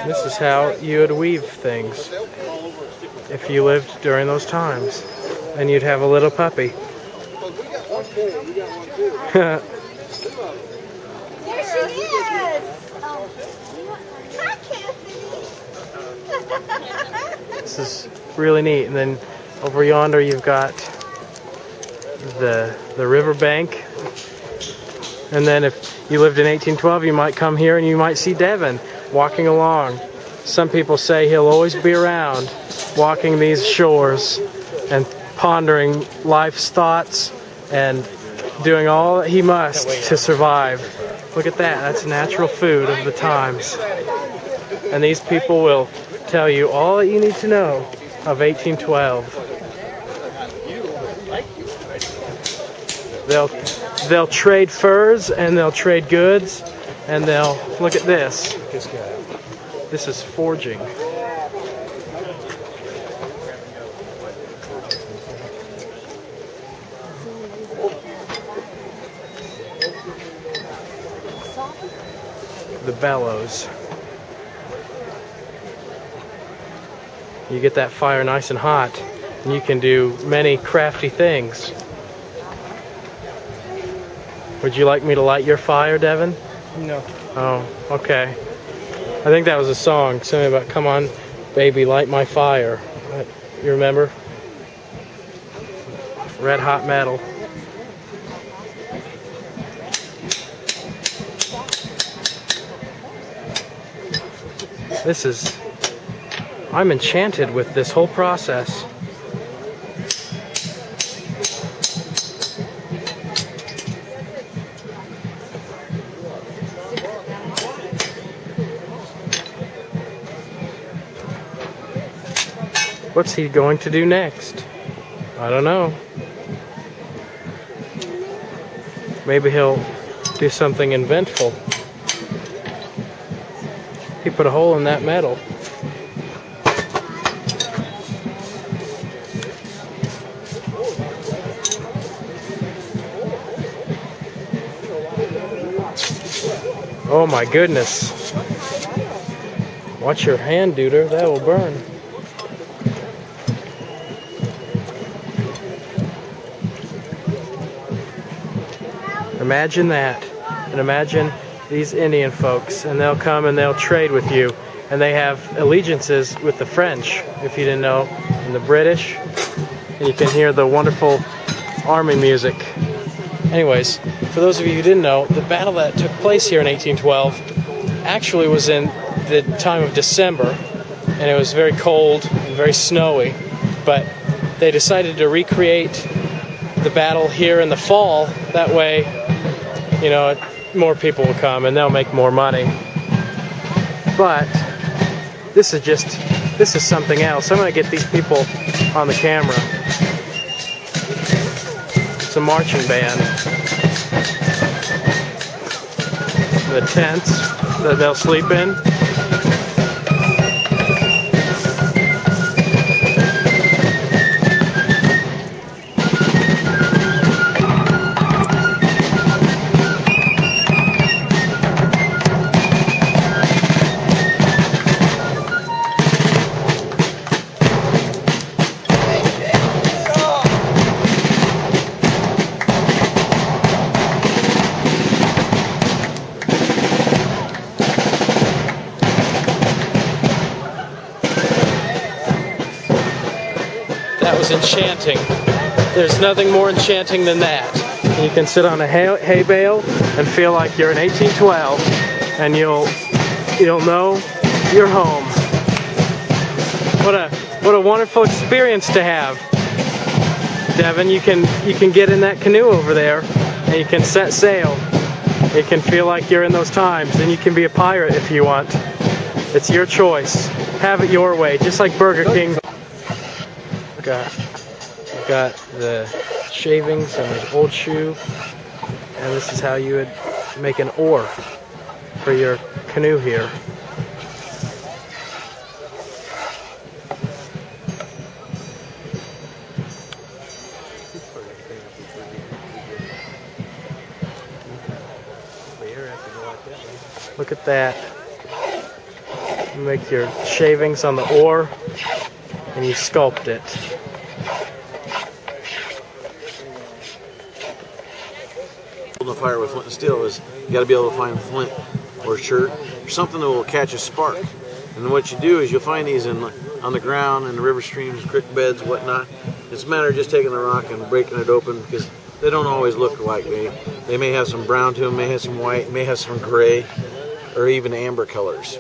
This is how you would weave things if you lived during those times. And you'd have a little puppy. There she is! Oh. Hi, Cassidy! This is really neat. And then over yonder you've got the riverbank. And then if you lived in 1812, you might come here and you might see Devin walking along. Some people say he'll always be around, walking these shores and pondering life's thoughts and doing all that he must to survive. Look at that. That's natural food of the times. And these people will tell you all that you need to know of 1812. They'll trade furs and they'll trade goods and they'll look at this. This is forging. The bellows. You get that fire nice and hot and you can do many crafty things. Would you like me to light your fire, Devin? No. Oh, okay. I think that was a song, something about "Come on, baby, light my fire." You remember? Red Hot Metal. I'm enchanted with this whole process. What's he going to do next? I don't know. Maybe he'll do something inventful. He put a hole in that metal. Oh my goodness. Watch your hand, duder. That will burn. Imagine that. And imagine these Indian folks, and they'll come and they'll trade with you. And they have allegiances with the French, if you didn't know, and the British. And you can hear the wonderful army music. Anyways, for those of you who didn't know, the battle that took place here in 1812 actually was in the time of December, and it was very cold and very snowy, but they decided to recreate the battle here in the fall. That way, you know, more people will come and they'll make more money. But this is something else. I'm going to get these people on the camera. It's a marching band. The tents that they'll sleep in. That was enchanting. There's nothing more enchanting than that. You can sit on a hay bale and feel like you're in 1812, and you'll know you're home. What a wonderful experience to have. Devin, you can get in that canoe over there and you can set sail. It can feel like you're in those times, and you can be a pirate if you want. It's your choice. Have it your way, just like Burger King. We've got the shavings and the old shoe, and this is how you would make an oar for your canoe here. Look at that. You make your shavings on the oar and you sculpt it. Building a fire with flint and steel is you got to be able to find flint or chert or something that will catch a spark. And then what you do is you'll find these on the ground, in the river streams, creek beds, whatnot. It's a matter of just taking the rock and breaking it open, because they don't always look like me. They may have some brown to them, may have some white, may have some gray, or even amber colors.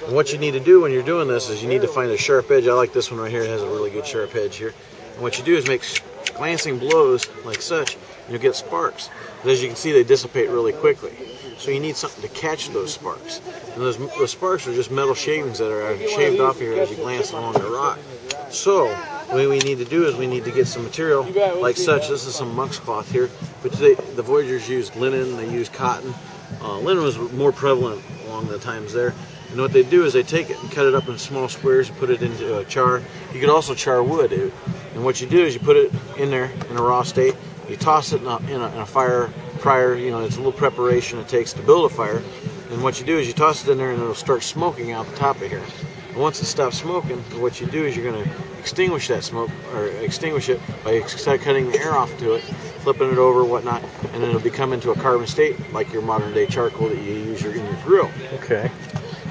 And what you need to do when you're doing this is you need to find a sharp edge. I like this one right here. It has a really good sharp edge here. And what you do is make glancing blows like such, and you'll get sparks. And as you can see, they dissipate really quickly. So you need something to catch those sparks. And those sparks are just metal shavings that are shaved off here as you glance along the rock. So what we need to do is we need to get some material like such. This is some monk's cloth here, but the Voyagers used linen, they used cotton. Linen was more prevalent along the times there. And what they do is they take it and cut it up in small squares and put it into a char. You could also char wood. And what you do is you put it in there in a raw state. You toss it in a fire prior. You know, it's a little preparation it takes to build a fire. And what you do is you toss it in there and it'll start smoking out the top of here. And once it stops smoking, what you do is you're going to extinguish that smoke, or extinguish it by cutting the air off to it, flipping it over, whatnot, and then it'll become into a carbon state like your modern day charcoal that you use in your grill. Okay.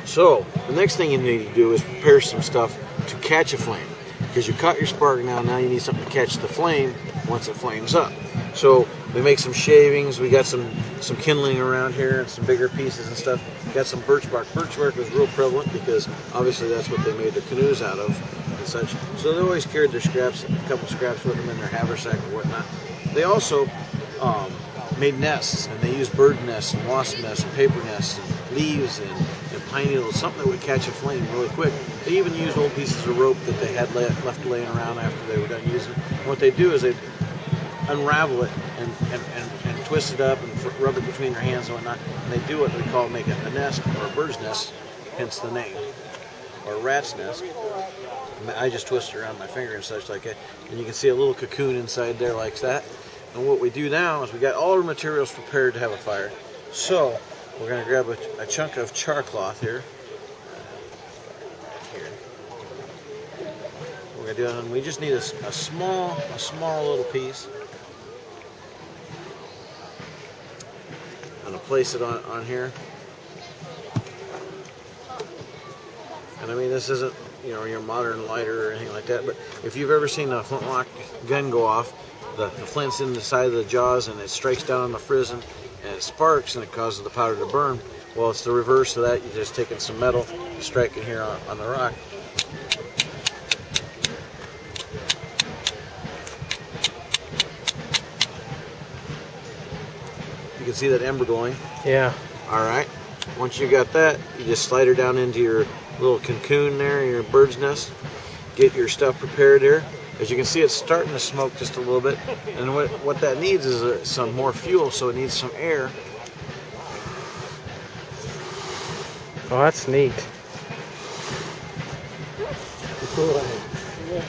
So the next thing you need to do is prepare some stuff to catch a flame, because you caught your spark now you need something to catch the flame once it flames up. So we make some shavings, we got some kindling around here and some bigger pieces and stuff. Got some birch bark. Birch bark was real prevalent because obviously that's what they made their canoes out of and such. So they always carried their scraps, a couple scraps with them in their haversack or whatnot. They also made nests, and they used bird nests and wasp nests and paper nests and leaves and pine needles, something that would catch a flame really quick. They even used old pieces of rope that they had left laying around after they were done using it. And what they do is they unravel it and twist it up and rub it between their hands and whatnot. And they do what we call making a nest, or a bird's nest, hence the name, or a rat's nest. I just twist it around my finger and such like that. And you can see a little cocoon inside there like that. And what we do now is we got all our materials prepared to have a fire. So we're going to grab a chunk of char cloth here. We're going to do it, and we just need a small little piece. I'm going to place it on here. And I mean, this isn't, you know, your modern lighter or anything like that, but if you've ever seen a flintlock gun go off, the flint's in the side of the jaws and it strikes down on the frizzen and it sparks and it causes the powder to burn. Well, it's the reverse of that. You're just taking some metal, striking here on the rock. You can see that ember going. Yeah. All right. Once you got that, you just slide her down into your little cocoon there, your bird's nest. Get your stuff prepared here. As you can see, it's starting to smoke just a little bit. And what that needs is some more fuel, so it needs some air. Oh, that's neat.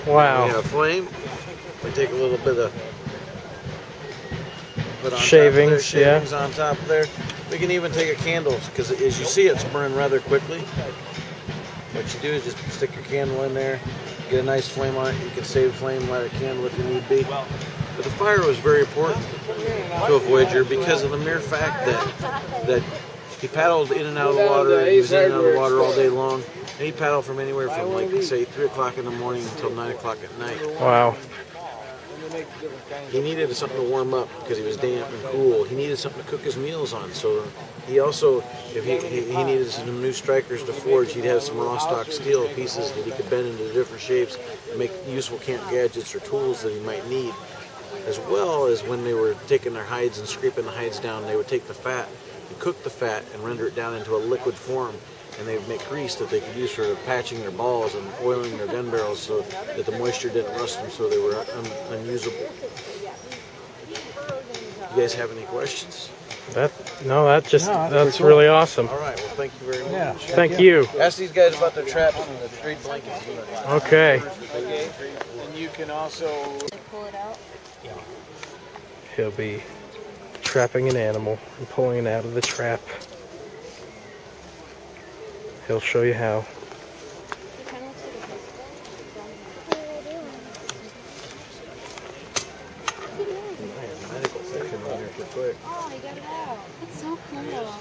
Wow. We have a flame. We take a little bit of shavings, shavings on top of there. We can even take a candle, because as you see, it's burning rather quickly. What you do is just stick your candle in there, get a nice flame on it. You can save flame, light a candle if you need be. But the fire was very important to a Voyager because of the mere fact that he paddled in and out of the water, and he was in and out of the water all day long. And he paddled from anywhere from, like, say, 3 o'clock in the morning until 9 o'clock at night. Wow. He needed something to warm up because he was damp and cool. He needed something to cook his meals on. So he also, if he needed some new strikers to forge, he'd have some raw stock steel pieces that he could bend into different shapes and make useful camp gadgets or tools that he might need. As well as when they were taking their hides and scraping the hides down, they would take the fat and cook the fat and render it down into a liquid form. And they would make grease that they could use for patching their balls and oiling their gun barrels so that the moisture didn't rust them, so they were unusable. You guys have any questions? That's really awesome. All right, well, thank you very much. Thank you. Ask these guys about their traps and the trade blankets. Okay. And you can also Pull it out. He'll be trapping an animal and pulling it out of the trap. He'll show you how. quick. Oh, you got it out. It's so cool.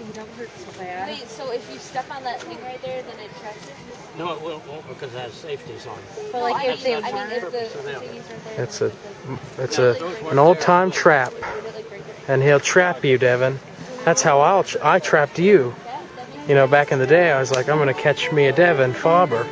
You don't hurt so bad. Wait, so if you step on that thing right there, then it tracks it? No, it won't because it has safeties on. But like if they I mean, weren't, if the So now- thingy's right there. It's an old time trap, and he'll trap you, Devin. That's how I trapped you. You know, back in the day, I was like, I'm gonna catch me a Devin Fauber.